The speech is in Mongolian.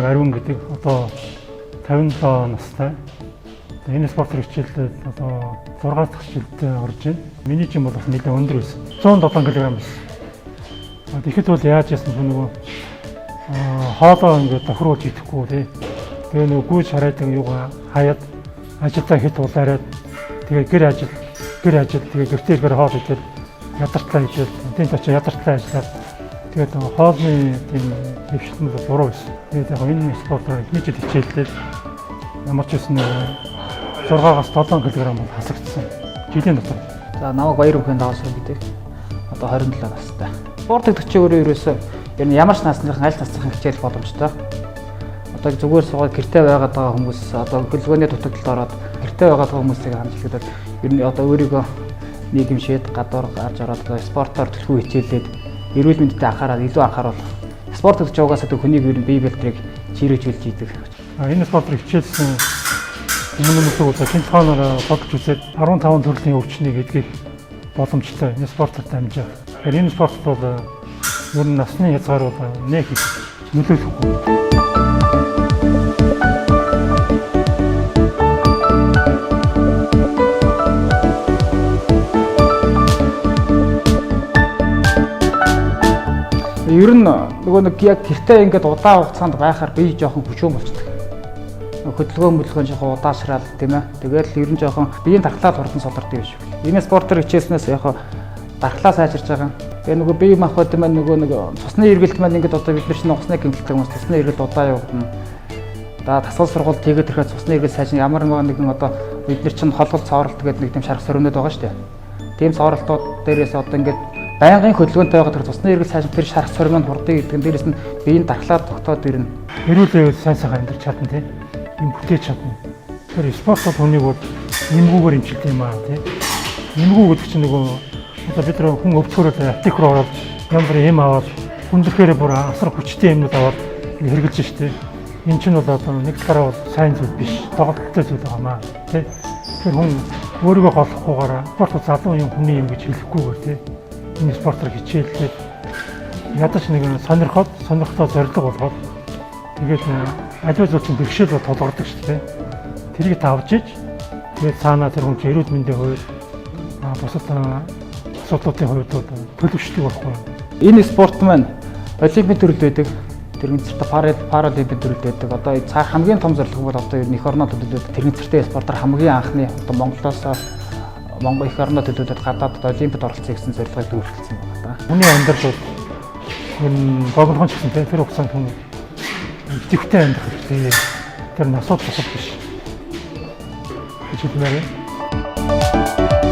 Намайг Ариун гэдэг одоо 57 настай. Энэ спортын хичээлд одоо 6 дахь хичээлд орж байна. Миний жим бол бас нэлээд өндөр байсан. 107 кг байсан. Тэгэхэд бол яаж яасан бэ нөгөө хоолоо ингээд тохируулж идэхгүй тий. Тэгээ нөгөө гүйж хараад юугаа хаяад ажилдаа хэд улаараад тэгээ гэр ажил тэгээ гэртээ ирэхээр хоол идэл ядарчлаа идэл тэнт очиж ядарчлаа ажиллаад тэгээд хоолны тийм хөвшлөнд бол буруу байсан. Тэгээд яг энэ спортоор хийж хичээлдээ ямар ч байсан 6-аас 7 кг бол хасагдсан. Жилийн дотор. За намайг Баяр бүхэн даваасаа гэдэг. Одоо 27 настай. Спорт гэдэг чинь өөрөө ерөөсөө ер нь ямар ч насныхан аль насныхан хичээл боломжтой. Одоо зүгээр суугаад гэртээ байгаад байгаа хүмүүс одоо хөдөлгөөний дутагдлалд ороод гэртээ байгаад байгаа хүмүүсийг хамж хэлэхэд ер нь одоо өөрийгөө нийгэмшээд гадуур гарч ороод спортоор төлхөө хичээлээд эрүүл мэндэд анхаарал илүү анхааруул. Спорт гэж угаасаа хүнийг ер нь бие бэлтрийг чирээжүүлж идэг. Энэ спортыг хичээлсэн өмнө нь тэнцвэрээр бодож үзээд 15 төрлийн өвчнийг эдгэх боломжтой энэ спортод дамжаа. Тэгэхээр энэ спорт бол ер нь насны хязгаар бол нэг их нөлөөлөхгүй. Ер нь нөгөө нэг яг гэртээ ингээд удаан хугацаанд байхаар бие жоохон хүчөөн болчихдог. Хөдөлгөөн жоохон удаашрал тийм ээ. Тэгээд ер нь жоохон биеийн дархлаа хурдан содордог юм шиг. Энэ спортоор хичээснээс яг дархлаа сайжирч байгаа. Тэгээ нөгөө бие махбод маань нөгөө нэг цусны эргэлт маань ингээд одоо бид нар чинь усны гэмтэлтэй хүмүүс цусны эргэлт удаан явагдана. За тасгал сургууль тэгээд ирэхэд цусны эргэлт сайжин ямар нэгэн одоо бид нар чинь холгол цооролт гэдэг нэг тийм шарах сөрөөнөд байгаа шүү дээ. Тийм цооролтууд дээрээс одоо ингээд байнгын хөдөлгөөнтэй байгаа цусны эргэлт сайжин тэр шарах сөрөөнөд хурдыг гэдэг нь дээрээс нь биеийн дархлаа тогтоод ирнэ. Эрүүл сайн сайхан амьдарч чадна тийм. Им бүтээж чадна. Тэр спорт бол хүнийг бол нэмгүүгээр имчилдэг юм аа тийм. Нэмгүү гэдэг чинь нөгөө одоо бид нар хүн өвчгөрөд аптек руу ороод янз бүрийн эм аваад хүндрхээр бүр асар хүчтэй юмнууд аваад хэрэгжилж штэ. Энэ чинь бол одоо нэг талаараа бол сайн зүйл биш. Тоглолттой зүйл байгаамаа тийм. Тэр хүн өөрийгөө голохгүйгээр спорт залуу юм хүний юм гэж хэлэхгүйгээр тийм. Энэ спортоор хичээллээд ядаж нэг сонирхтоо зориг болгоод тэгээд аливаа зүйл чинь бэрхшээл бол толгордог шүү дээ. Тэрийг тавж иж тэгээд цаанаа тэр хүн эрүүл мэндийн хувьд бусад асуудлуудын хувьд төлөвшдөг байхгүй. Энэ спорт маань олимпийн төрөлд байдаг. Тэрэн цэртэ паралимпийн төрөлд байдаг. Одоо цааш хамгийн том зорилго бол одоо ер нь эх орноо төлөвлөдөг тэрэн цэртэ спортоор хамгийн анхны одоо Монголоос Монгол эх орноо төлөвлөдөд гадаад олимпиад оролцох гэсэн зорилгыг дүүргэлсэн байна да. Хүний амьдрал бол энэ богинохон ч гэсэн тэр хугацаанд хүн идэвхтэй амьдрах хэрэгтэй. Тэр нь асуудал биш. гэж хэлмээр байна.